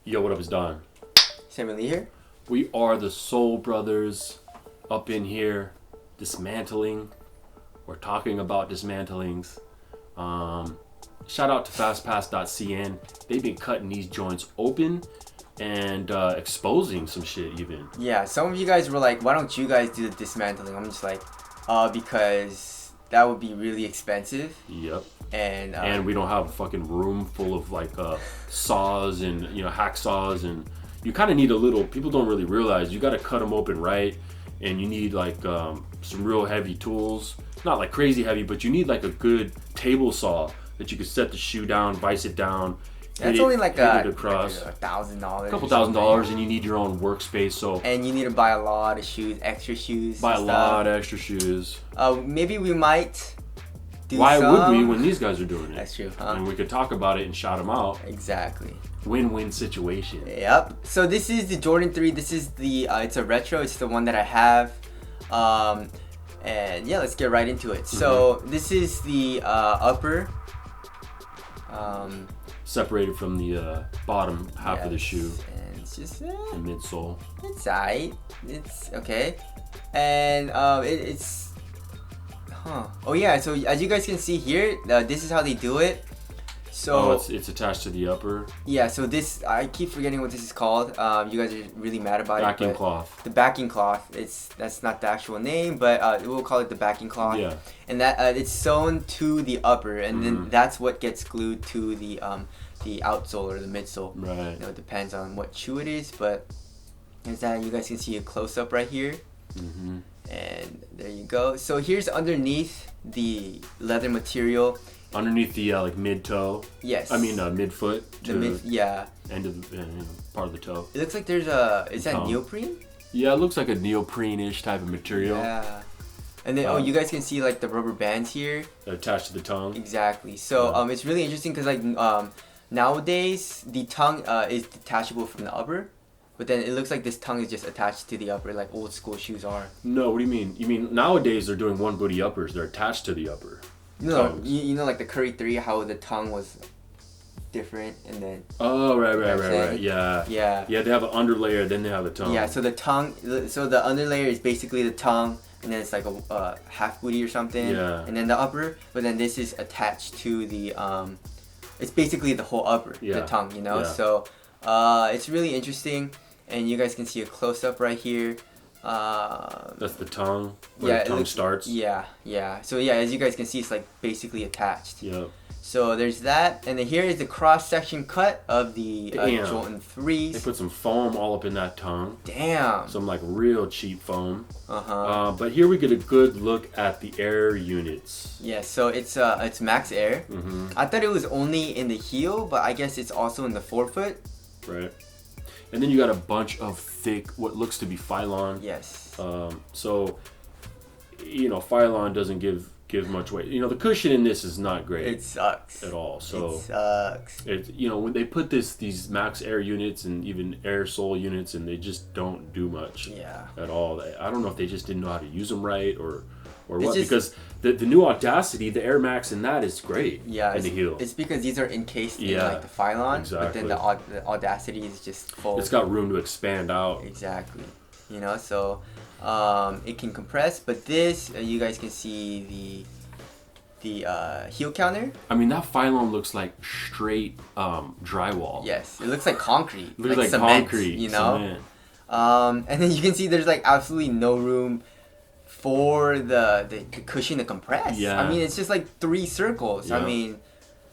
Yo, what up, it's Don. Sam Lee here. We are the Soul Brothers up in here, dismantling. We're talking about dismantlings. Shout out to fastpass.cn. They've been cutting these joints open and exposing some shit even. Yeah, some of you guys were like, why don't you guys do the dismantling? I'm just like, because that would be really expensive. Yep. And we don't have a fucking room full of like saws and hacksaws, and you kind of need a little. People don't really realize you got to cut them open right, and you need like some real heavy tools. Not like crazy heavy, but you need like a good table saw that you can set the shoe down, vice it down. That's only like $1,000. $1,000. A couple $1,000, and you need your own workspace. So and you need to buy a lot of shoes, extra shoes. Buy a lot of extra shoes. Maybe we might. Why would we when these guys are doing it? That's true, huh? And we could talk about it and shout them out. Exactly. Win-win situation. Yep. So this is the Jordan 3. This is the, it's a retro. It's the one that I have. And yeah, let's get right into it. So this is the upper. Separated from the bottom half of the shoe. And it's just the midsole. It's alright. It's okay. And it's oh yeah, so as you guys can see here, this is how they do it. So it's attached to the upper. Yeah, so this, I keep forgetting what this is called. You guys are really mad about backing cloth. The backing cloth. That's not the actual name, but we'll call it the backing cloth. Yeah. And that it's sewn to the upper, and then that's what gets glued to the outsole or the midsole. Right. It depends on what shoe it is, but is that you guys can see a close up right here. And there you go. So here's underneath the leather material. Underneath the like mid toe. Yes. I mean mid foot. Yeah. End of the part of the toe. It looks like there's is that neoprene? Yeah, it looks like a neoprene-ish type of material. Yeah. And then you guys can see like the rubber bands here. Attached to the tongue. Exactly. So it's really interesting because like nowadays the tongue is detachable from the upper. But then it looks like this tongue is just attached to the upper, like old school shoes are. No, what do you mean? You mean nowadays they're doing one booty uppers? They're attached to the upper. No, you know like the Curry 3, how the tongue was different, and then. Oh right. Yeah. Yeah. Yeah, they have an underlayer, then they have the tongue. Yeah, so the tongue, so the underlayer is basically the tongue, and then it's like a half booty or something. Yeah. And then the upper, but then this is attached to the it's basically the whole upper, the tongue, Yeah. So it's really interesting, and you guys can see a close up right here. That's the tongue, where the tongue starts. Yeah. So yeah, as you guys can see, it's like basically attached. Yep. So there's that, and then here is the cross section cut of the Jordan 3s. They put some foam all up in that tongue. Damn. Some like real cheap foam. But here we get a good look at the air units. Yeah, so it's Max Air. I thought it was only in the heel, but I guess it's also in the forefoot. Right. And then you got a bunch of thick, what looks to be Phylon. Yes. So, Phylon doesn't give much weight. The cushion in this is not great. It sucks. At all. So it sucks. When they put these Max Air units and even Air Sole units, and they just don't do much. Yeah. At all. I don't know if they just didn't know how to use them right or what, because the new Audacity, the Air Max in that is great. Yeah, in the heel. It's because these are encased in like the Phylon, exactly. But then the Audacity is just full. It's got room to expand out. Exactly. So it can compress, but this you guys can see the heel counter. I mean, that Phylon looks like straight drywall. Yes, it looks like concrete. It looks like cement, concrete. Cement. And then you can see there's like absolutely no room for the cushion to compress. Yeah. I mean, it's just like 3 circles. Yeah. I mean,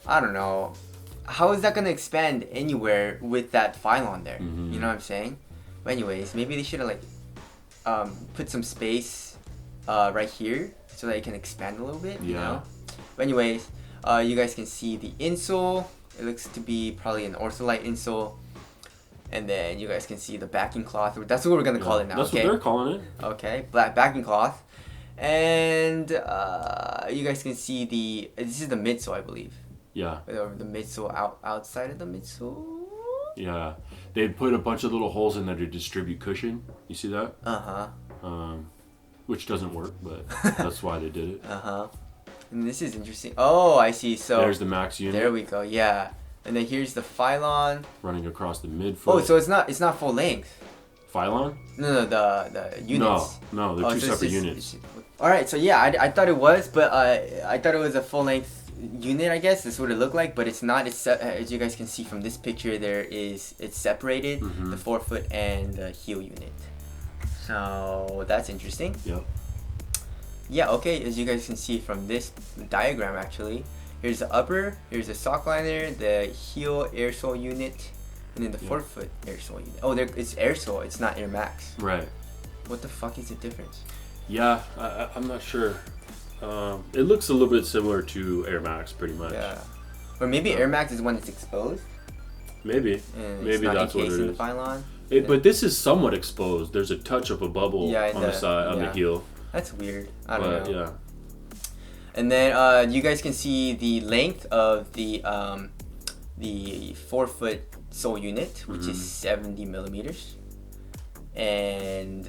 I don't know. How is that going to expand anywhere with that Phylon there? You know what I'm saying? But anyways, maybe they should have like put some space right here so that it can expand a little bit. You know? But anyways, you guys can see the insole. It looks to be probably an ortholite insole. And then you guys can see the backing cloth. That's what we're going to call it now. That's what they're calling it. Okay, black backing cloth. And you guys can see this is the midsole, I believe. Yeah. Or the midsole outside of the midsole. Yeah. They put a bunch of little holes in there to distribute cushion. You see that? Uh-huh. which doesn't work, but that's why they did it. And this is interesting. Oh, I see. So there's the max unit. There we go. Yeah. And then here's the phylon running across the midfoot. Oh, so it's not full length. Phylon? No, the units. No, they're two separate units. All right, so yeah, I thought it was, but I thought it was a full length unit. I guess that's what it looked like, but it's not. It's as you guys can see from this picture, it's separated, the forefoot and the heel unit. So that's interesting. Yep. Yeah. Okay. As you guys can see from this diagram, actually, here's the upper, here's the sock liner, the heel air sole unit. And then the forefoot air sole unit. Oh, it's air sole. It's not Air Max. Right. What the fuck is the difference? Yeah, I'm not sure. It looks a little bit similar to Air Max, pretty much. Yeah. Or maybe Air Max is when it's exposed. Maybe. And maybe that's what it is. The pylon. But this is somewhat exposed. There's a touch of a bubble on the side, on the heel. That's weird. I don't know. Yeah. And then you guys can see the length of the forefoot sole unit, which is 70 millimeters. And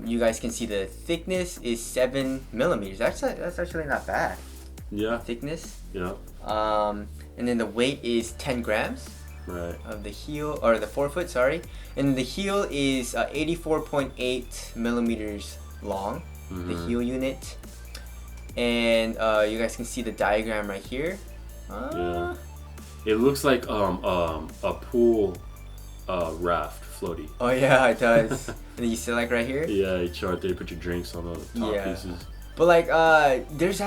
you guys can see the thickness is 7 millimeters. That's actually not bad. Yeah. Thickness. Yeah. And then the weight is 10 grams. Right. Of the heel, or the forefoot, sorry. And the heel is 84.8 millimeters long. The heel unit. And you guys can see the diagram right here. Yeah. It looks like a pool raft floaty. Oh yeah, it does. And then you see like right here. Yeah, you chart there. Put your drinks on the top pieces. But like, there's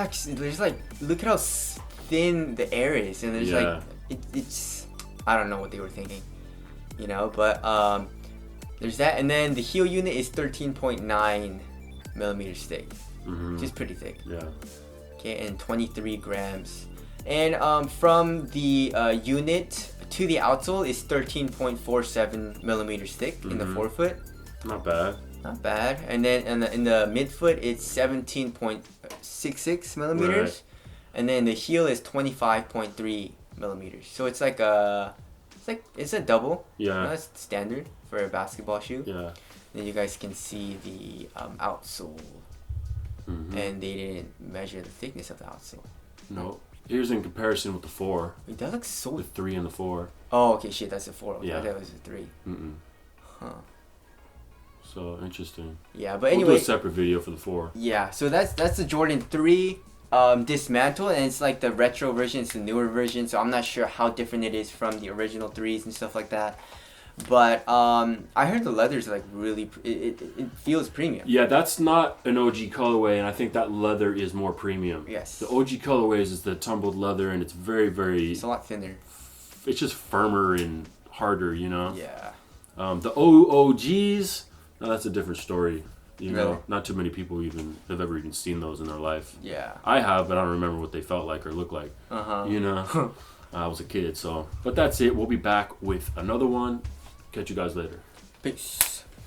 like, look at how thin the air is, and there's like, it's, I don't know what they were thinking, you know. But there's that, and then the heel unit is 13.9 millimeters thick, which is pretty thick. Yeah. Okay, and 23 grams. And from the unit to the outsole is 13.47 millimeters thick in the forefoot. Not bad. Not bad. And then in the midfoot it's 17.66 millimeters. Right. And then the heel is 25.3 millimeters. So it's like it's a double. Yeah. That's standard for a basketball shoe. Yeah. Then you guys can see the outsole. And they didn't measure the thickness of the outsole. No. Here's in comparison with the 4. Wait, that looks so... The 3 and the 4. Oh, okay, shit, that's a 4. Okay, yeah. I thought it was a 3. Huh. So, interesting. Yeah, but anyway... We'll do a separate video for the 4. Yeah, so that's the Jordan 3 dismantled, and it's like the retro version, it's the newer version, so I'm not sure how different it is from the original 3s and stuff like that. But I heard the leather's like really, it feels premium. Yeah, that's not an OG colorway, and I think that leather is more premium. Yes. The OG colorways is the tumbled leather, and it's very, very... It's a lot thinner. It's just firmer and harder, you know? Yeah. The OOGs, no, that's a different story. You really? know, not too many people have ever even seen those in their life. Yeah. I have, but I don't remember what they felt like or looked like. You know? I was a kid, so... But that's it. We'll be back with another one. Catch you guys later. Peace.